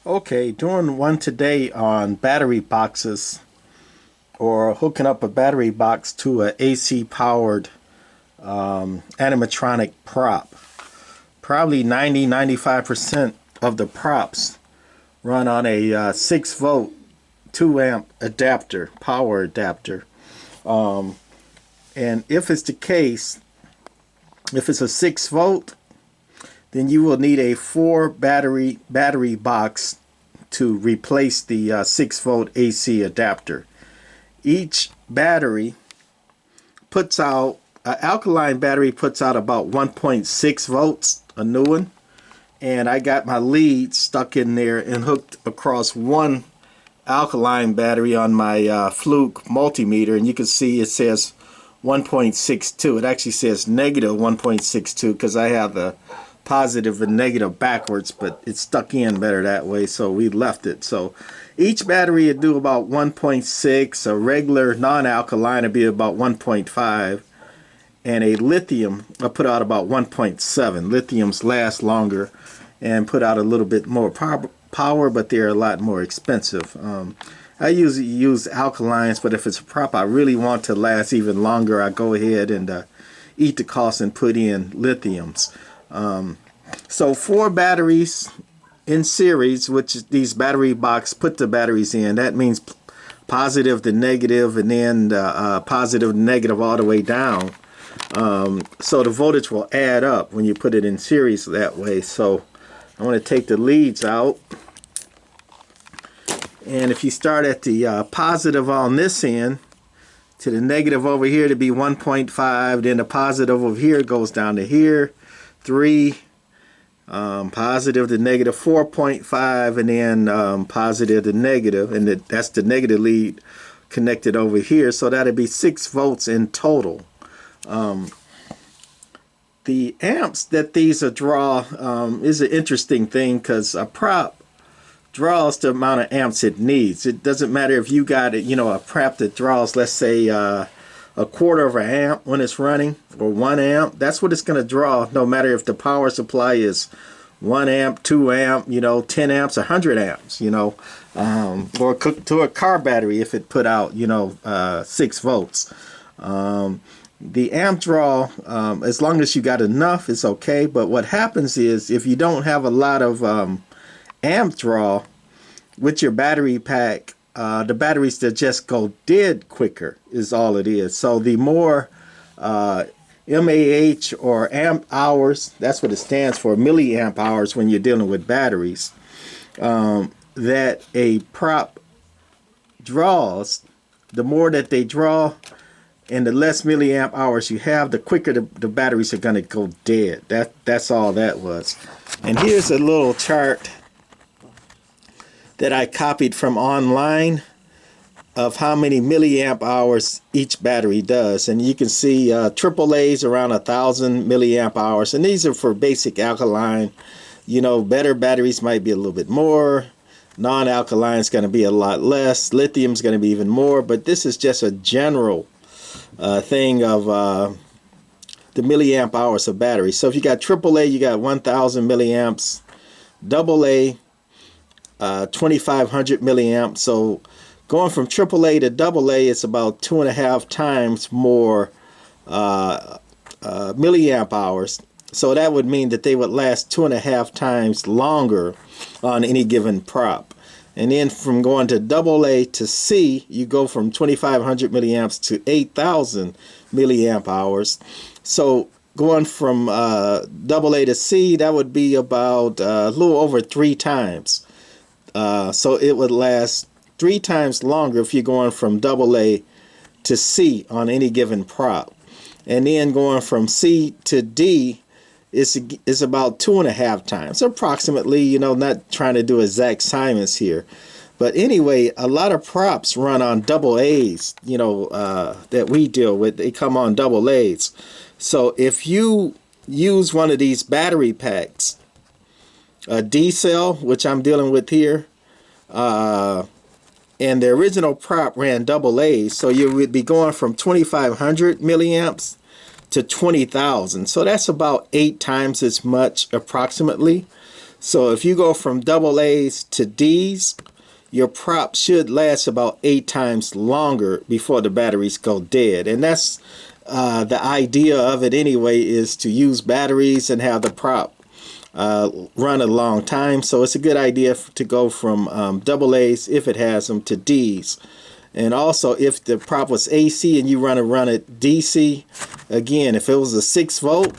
Okay, doing one today on battery boxes or hooking up a battery box to a AC powered animatronic prop. Probably 90-95% of the props run on a 6 volt 2 amp adapter, power adapter. And if it's the case, if it's a 6 volt, then you will need a 4 battery box to replace the 6 volt AC adapter. Each battery puts out, an alkaline battery puts out about 1.6 volts, a new one. And I got my lead stuck in there and hooked across one alkaline battery on my Fluke multimeter, and you can see it says 1.62. It actually says negative 1.62 because I have the positive and negative backwards, but it's stuck in better that way, so we left it. So each battery would do about 1.6. A regular non-alkaline would be about 1.5, and a lithium will put out about 1.7. Lithiums last longer and put out a little bit more power, but they're a lot more expensive. I usually use alkalines, but if it's a prop I really want to last even longer, I go ahead and eat the cost and put in lithiums. So 4 batteries in series, which these battery box put the batteries in. That means positive to negative, and then positive to negative all the way down. So the voltage will add up when you put it in series that way. So I want to take the leads out. And if you start at the positive on this end, to the negative over here to be 1.5, then the positive over here goes down to here, 3, positive to negative 4.5, and then positive to negative, and that's the negative lead connected over here, so that'd be 6 volts in total. The amps that these draw is an interesting thing, because a prop draws the amount of amps it needs. It doesn't matter if you got it, a prop that draws, let's say, a quarter of an amp when it's running, or 1 amp. That's what it's going to draw, no matter if the power supply is 1 amp, 2 amp, 10 amps, 100 amps, or to a car battery if it put out, 6 volts. The amp draw, as long as you got enough, it's okay. But what happens is, if you don't have a lot of amp draw with your battery pack, the batteries that just go dead quicker is all it is. So the more MAH or amp hours, that's what it stands for, milliamp hours, when you're dealing with batteries, that a prop draws, the more that they draw and the less milliamp hours you have, the quicker the batteries are going to go dead. That's all that was. And here's a little chart that I copied from online of how many milliamp hours each battery does. And you can see AAA's around 1,000 milliamp hours, and these are for basic alkaline. Better batteries might be a little bit more. Non-alkaline is going to be a lot less. Lithium is going to be even more, but this is just a general thing of the milliamp hours of batteries. So if you got AAA, you got 1,000 milliamps. AA, 2,500 milliamps. So going from AAA to AA, it's about 2.5 times more milliamp hours. So that would mean that they would last 2.5 times longer on any given prop. And then from going to AA to C, you go from 2,500 milliamps to 8,000 milliamp hours. So going from AA to C, that would be about a little over 3 times. So it would last 3 times longer if you're going from AA to C on any given prop. And then going from C to D is about 2.5 times, approximately, not trying to do exact science here. But anyway, a lot of props run on AA's, that we deal with. They come on AA's. So if you use one of these battery packs, a D cell, which I'm dealing with here, and the original prop ran AA, so you would be going from 2,500 milliamps to 20,000. So that's about 8 times as much approximately. So if you go from double A's to D's, your prop should last about 8 times longer before the batteries go dead. And that's the idea of it anyway, is to use batteries and have the prop run a long time. So it's a good idea to go from double A's, if it has them, to D's. And also, if the prop was AC and you run it DC, again, if it was a 6 volt,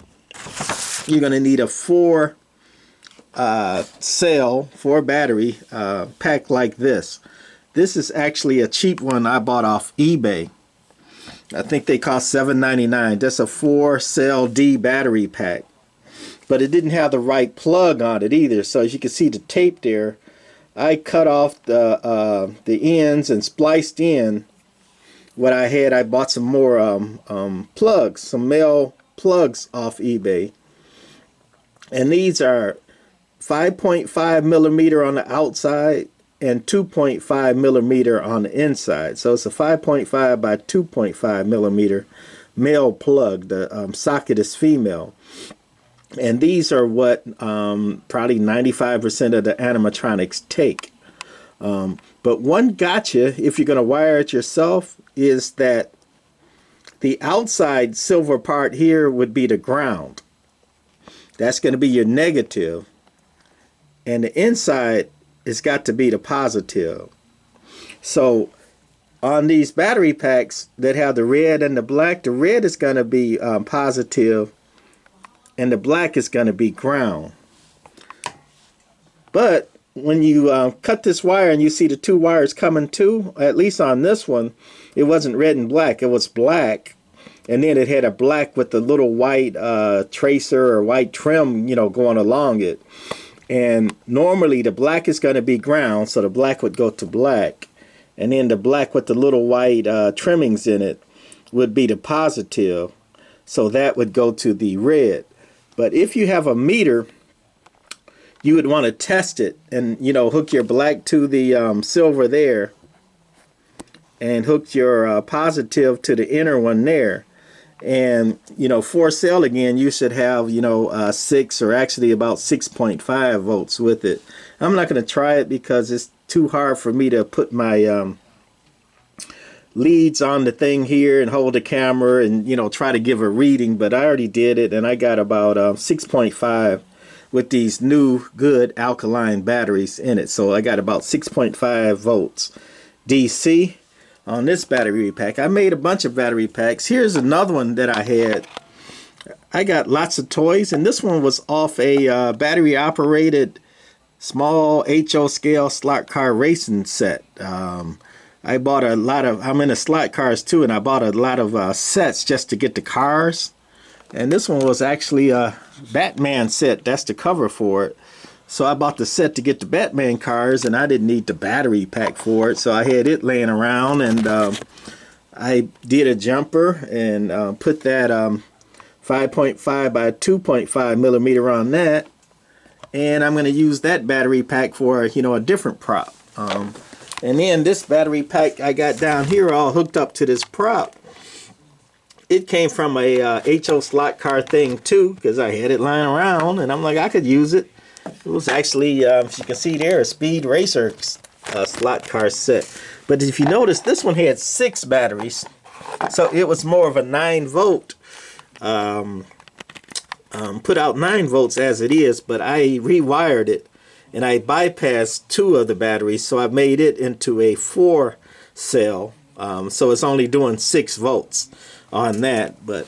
you're going to need a 4 cell, 4 battery pack like this. This is actually a cheap one I bought off eBay. I think they cost $7.99. That's a 4 cell D battery pack. But it didn't have the right plug on it either. So as you can see the tape there, I cut off the ends and spliced in what I had. I bought some more plugs, some male plugs off eBay. And these are 5.5 millimeter on the outside and 2.5 millimeter on the inside. So it's a 5.5 by 2.5 millimeter male plug. The socket is female. And these are what probably 95% of the animatronics take. But one gotcha, if you're going to wire it yourself, is that the outside silver part here would be the ground. That's going to be your negative. And the inside has got to be the positive. So on these battery packs that have the red and the black, the red is going to be positive and the black is going to be ground. But when you cut this wire and you see the 2 wires coming too, at least on this one, it wasn't red and black, it was black. And then it had a black with a little white tracer or white trim, you know, going along it. And normally the black is going to be ground, so the black would go to black. And then the black with the little white trimmings in it would be the positive, so that would go to the red. But if you have a meter, you would want to test it and, you know, hook your black to the silver there and hook your positive to the inner one there. And, you know, for cell again, you should have, you know, 6 or actually about 6.5 volts with it. I'm not going to try it because it's too hard for me to put my leads on the thing here and hold the camera and, you know, try to give a reading. But I already did it and I got about 6.5 with these new good alkaline batteries in it. So I got about 6.5 volts DC on this battery pack. I made a bunch of battery packs. Here's another one that I had. I got lots of toys, and this one was off a battery operated small HO scale slot car racing set. I bought a lot of, I'm into slot cars too, and I bought a lot of sets just to get the cars. And this one was actually a Batman set. That's the cover for it. So I bought the set to get the Batman cars, and I didn't need the battery pack for it. So I had it laying around, and I did a jumper and put that 5.5 by 2.5 millimeter on that. And I'm going to use that battery pack for, you know, a different prop. And then this battery pack I got down here all hooked up to this prop. It came from a HO slot car thing too, because I had it lying around, and I'm like, I could use it. It was actually, as you can see there, a Speed Racer slot car set. But if you notice, this one had 6 batteries, so it was more of a 9 volt. Put out 9 volts as it is, but I rewired it and I bypassed 2 of the batteries, so I made it into a 4 cell. So it's only doing 6 volts on that. But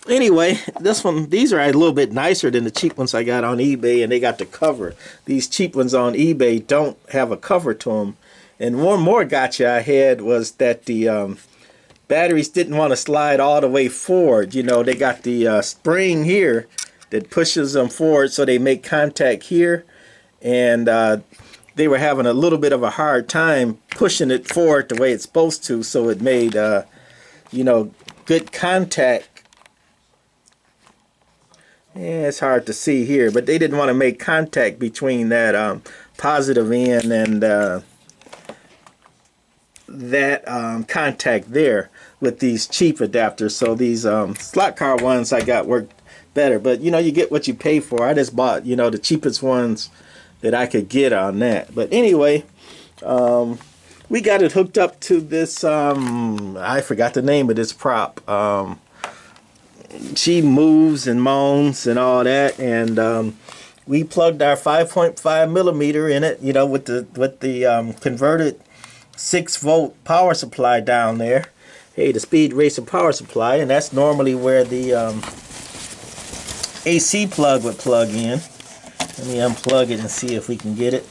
anyway, this one, these are a little bit nicer than the cheap ones I got on eBay, and they got the cover. These cheap ones on eBay don't have a cover to them. And one more gotcha I had was that the batteries didn't want to slide all the way forward. You know, they got the spring here that pushes them forward so they make contact here. And they were having a little bit of a hard time pushing it forward the way it's supposed to, so it made, you know, good contact. Yeah, it's hard to see here, but they didn't want to make contact between that positive end and that contact there with these cheap adapters. So these slot car ones I got worked better. But you know, you get what you pay for. I just bought, you know, the cheapest ones that I could get on that. But anyway, we got it hooked up to this, I forgot the name of this prop. She moves and moans and all that, and we plugged our 5.5 millimeter in it, you know, with the converted 6-volt power supply down there. Hey, the Speed Racer power supply, and that's normally where the AC plug would plug in. Let me unplug it and see if we can get it.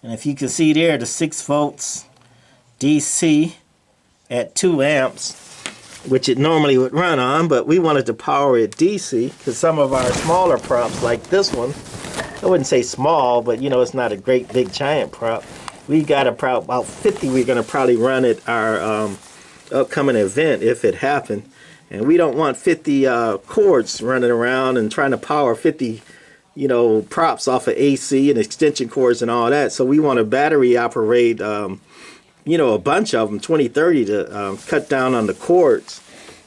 And if you can see there, the 6 volts DC at 2 amps, which it normally would run on, but we wanted to power it DC because some of our smaller props, like this one, I wouldn't say small, but you know, it's not a great big giant prop. We got a prop about 50 we're going to probably run at our upcoming event if it happened. And we don't want 50 cords running around and trying to power 50, you know, props off of AC and extension cords and all that. So we want to battery operate, you know, a bunch of them, 20, 30 to cut down on the cords.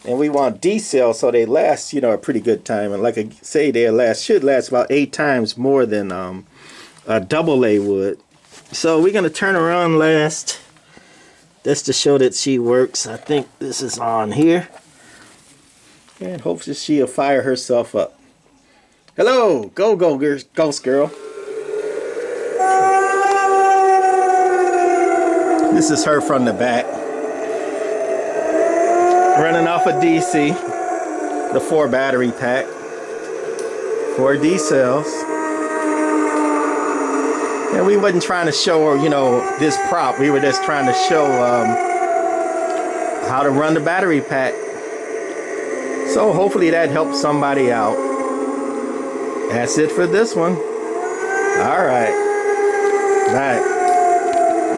And we want D-cells so they last, you know, a pretty good time. And like I say, should last about 8 times more than a AA would. So we're going to turn her on last. That's to show that she works. I think this is on here. And hopefully she'll fire herself up. Hello, go ghost girl. This is her from the back. Running off a DC. The 4 battery pack. 4 D cells. And we wasn't trying to show her, you know, this prop. We were just trying to show how to run the battery pack. So hopefully that helps somebody out. That's it for this one.